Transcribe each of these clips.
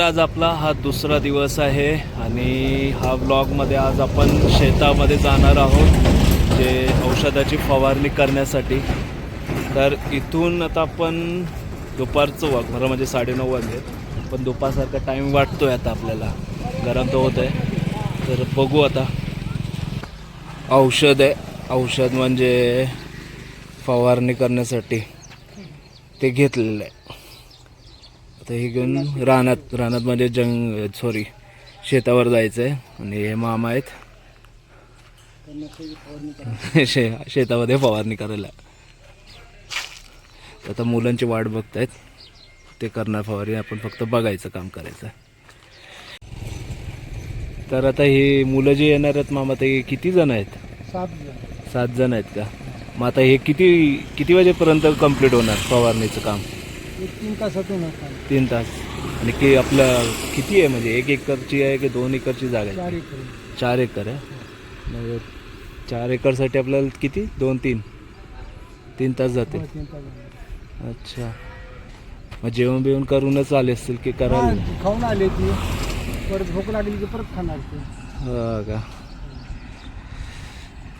आज आपला हा दुसरा दिवस आहे आणि हा व्लॉगमध्ये आज आपण शेतामध्ये जाणार आहोत जे औषधाची फवारणी करण्यासाठी. तर इथून आता आपण दुपारचं वॉक बरं म्हणजे 9:30 वाजले पण दुपारसारखा टाईम वाटतो आहे आता आपल्याला. गरम तर होत आहे तर बघू आता. औषध म्हणजे फवारणी करण्यासाठी ते घेतलेलं आहे. आता हे घेऊन रानात म्हणजे शेतावर जायचं आहे. आणि हे मामा आहेत शेतामध्ये फवारणी करायला. आता मुलांची वाट बघतायत, ते करणार फवारणी, आपण फक्त बघायचं काम करायचं. तर आता ही मुलं जी येणार आहेत मामा ते किती जण आहेत? 7 जण आहेत का? मग आता हे किती वाजेपर्यंत कंप्लीट होणार फवारणीचं काम? 3 तासातून 3 तास. आणि की आपलं किती आहे म्हणजे 1 एकरची आहे की 2 एकरची जागा आहे? 4 एकर. 4 एकर आहे. मग 4 एकरसाठी आपल्याला किती 2-3 तास जाते? 3 तास. अच्छा, मग जेवण बिवण करूनच आले असतील की करायला? खाऊन आले ती, परत भूक लागली की परत खाणार ते. हो का,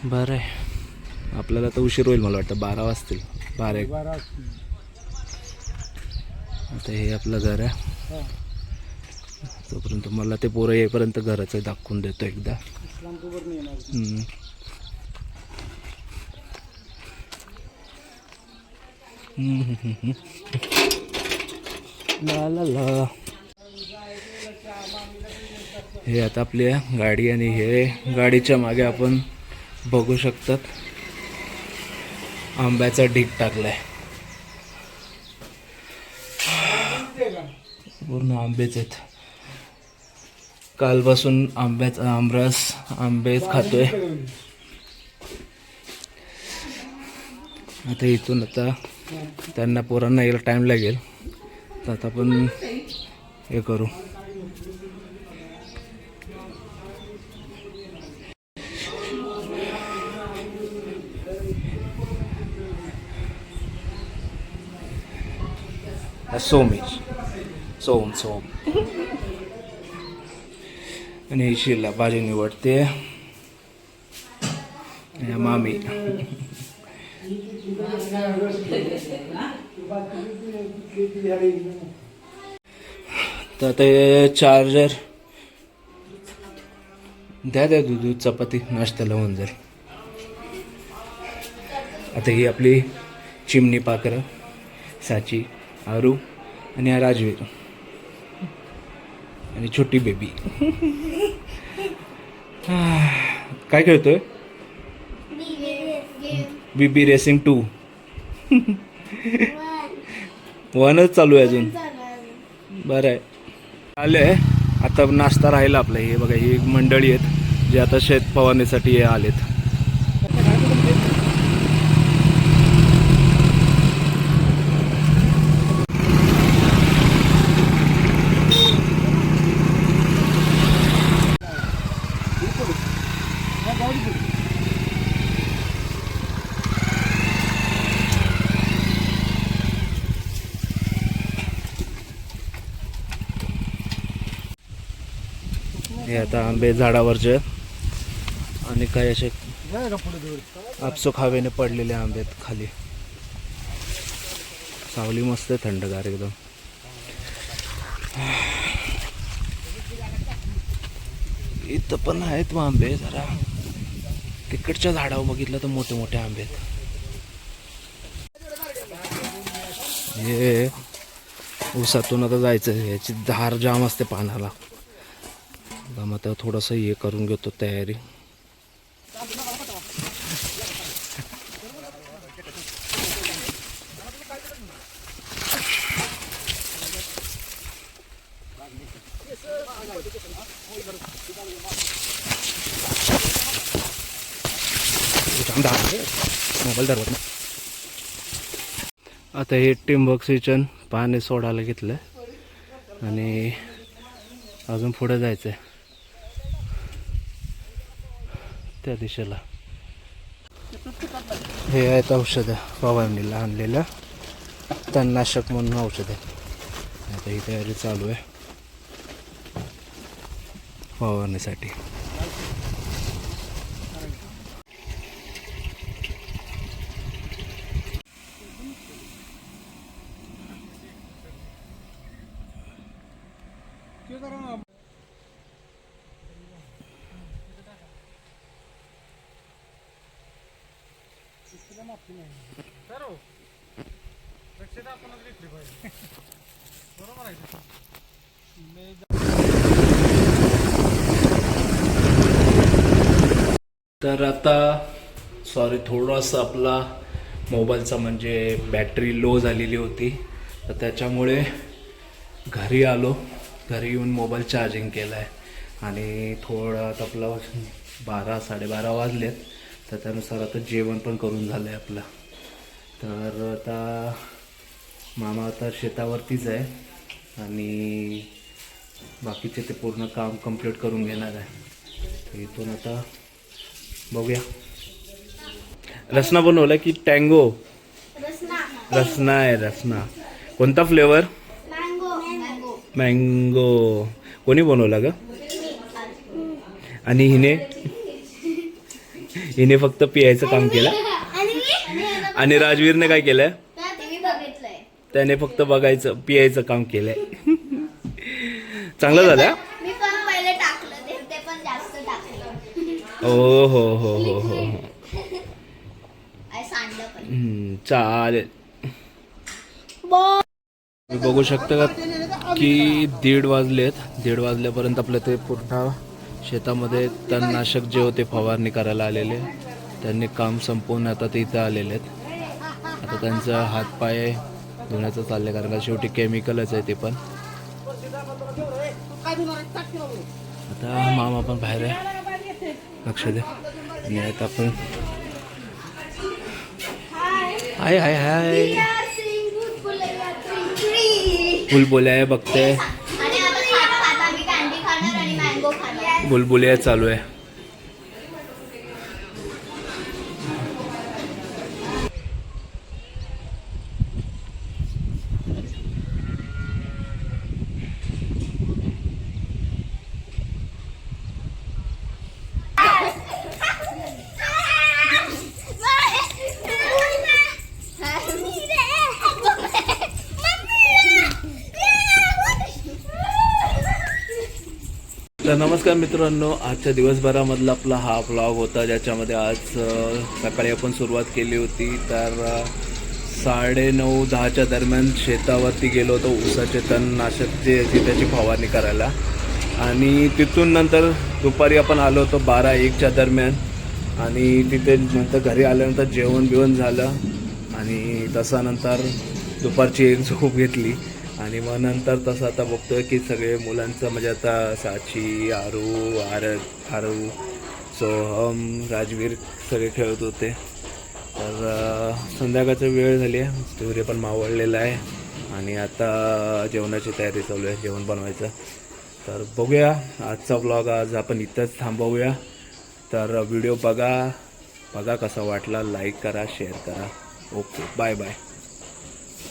बरं आहे. आपल्याला तर उशीर होईल, मला वाटतं 12 वाजतील. 12-1. आता हे आपलं घर आहे. तोपर्यंत मला ते पोरं येईपर्यंत घराचं दाखवून देतो एकदा. ला ला ला. हे आता आपली गाडी आणि हे गाडीच्या मागे आपण बघू शकतात आंब्याचा ढीग टाकलाय. पूर्ण आंबेच आहेत. कालपासून आंबेच खातोय. आता इथून त्यांना पोरांना यायला टाइम लागेल, तर आता आपण हे करू. सोम आणि शिला भाजी निवडते मामी. तर आता चार्जर द्या दूध चपाती नाश्त्याला होऊन जाईल. आता ही आपली चिमणी पाखरं, साची, आरू आणि हा राजवीर आणि छोटी बेबी. काय खेळतोय? बीबी रेसिंग 2. 1च चालू आहे अजून. बरं आहे. आले आता नाश्ता राहिला आपला. हे बघा, ही मंडळी आहेत जे आता शेत फवारणीसाठी हे आलेत. हे आता आंबे झाडावरचे आणि काही असे आपसूक हवेने पडलेले आंबे आहेत खाली. सावली मस्त आहे, थंडगार एकदम. इथं पण आहेत मग आंबे. जरा तिकडच्या झाडावर बघितलं तर मोठे मोठे आंबे आहेत. हे ऊसातून आता जायचं. याची धार जाम असते पानाला. मग आता थोडंसं हे करून घेतो तयारी. मोबाईल धरवत. आता हे ठिबक सिंचन पाणी सोडायला घेतलं आणि अजून पुढे जायचं आहे त्या दिशेला. हे आहेत औषधं फवारणीला आणलेलं, तणनाशक म्हणून औषध आहे. आता ही तयारी चालू आहे. फवारण्यासाठी. तर आता सॉरी थोडासा आपला मोबाईलचा म्हणजे बॅटरी लो झालेली होती, तर त्याच्यामुळे घरी आलो. घरी येऊन मोबाईल चार्जिंग केला आहे आणि थोडा आता आपला 12-12:30 वाजलेत. तर त्यानुसार आता जेवण पण करून झालं आहे आपलं. तर आता मामा आता शेतावरतीच आहे आणि बाकीचे ते पूर्ण काम कंप्लीट करून घेणार आहे. तर इथून आता बघूया. रसना बनवला की टँगो? रसना आहे, रसना. कोणता फ्लेवर? मँगो. कोणी बनवला ग? आणि हिने फक्त पियायचं काम केलं आणि राजवीरने काय केलंय? त्याने फक्त बघायचं पियायचं काम केलंय. चांगलं झालं. मी पण पहिले टाकलं ते पण जास्त टाकलं. ओ हो हो हो हो. आई सांडलं पण. चालेल. तुम्ही बघू शकता का की 1:30 वाजलेत. 1:30 वाजल्यापर्यंत आपलं ते पूर्ण शेतामध्ये तणनाशक जे होते फवारणी करायला आलेले त्यांनी काम संपवून आता ते इथं आलेले आहेत. आता त्यांचा हातपाय धुण्याचं चाललंय कारण का शेवटी केमिकलच आहे ते पण. आता मामा पण बाहेर आहे, लक्ष द्या. आणि आता आपण हाय हाय हाय बुलबुल्या बघते. आणि आता खाता मी कॅन्डी खाणार आणि मँगो खाणार. बुलबुल्या चालू आहे. तर नमस्कार मित्रांनो, आजच्या दिवसभरामधला आपला हा व्लॉग होता ज्याच्यामध्ये आज सकाळी आपण सुरुवात केली होती. तर 9:30-10च्या दरम्यान शेतावरती गेलो होतो ऊसाचे तणनाशक जे होती त्याची फवारणी करायला. आणि तिथून नंतर दुपारी आपण आलो होतो 12-1च्या दरम्यान. आणि तिथे नंतर घरी आल्यानंतर जेवण बिवण झालं आणि तसा नंतर दुपारची एक झोप घेतली. आणि मग नंतर तसं आता बघतोय की सगळे मुलांचं म्हणजे आता साची, आरू, सोहम, राजवीर सगळे खेळत होते. तर संध्याकाळची वेळ झाली आहे, सूर्य पण मावळलेला आहे आणि आता जेवणाची तयारी चालू आहे, जेवण बनवायचं. तर बघूया आजचा व्लॉग आज आपण इथंच थांबवूया. तर व्हिडिओ बघा कसा वाटला, लाईक करा, शेअर करा. Okay, bye bye.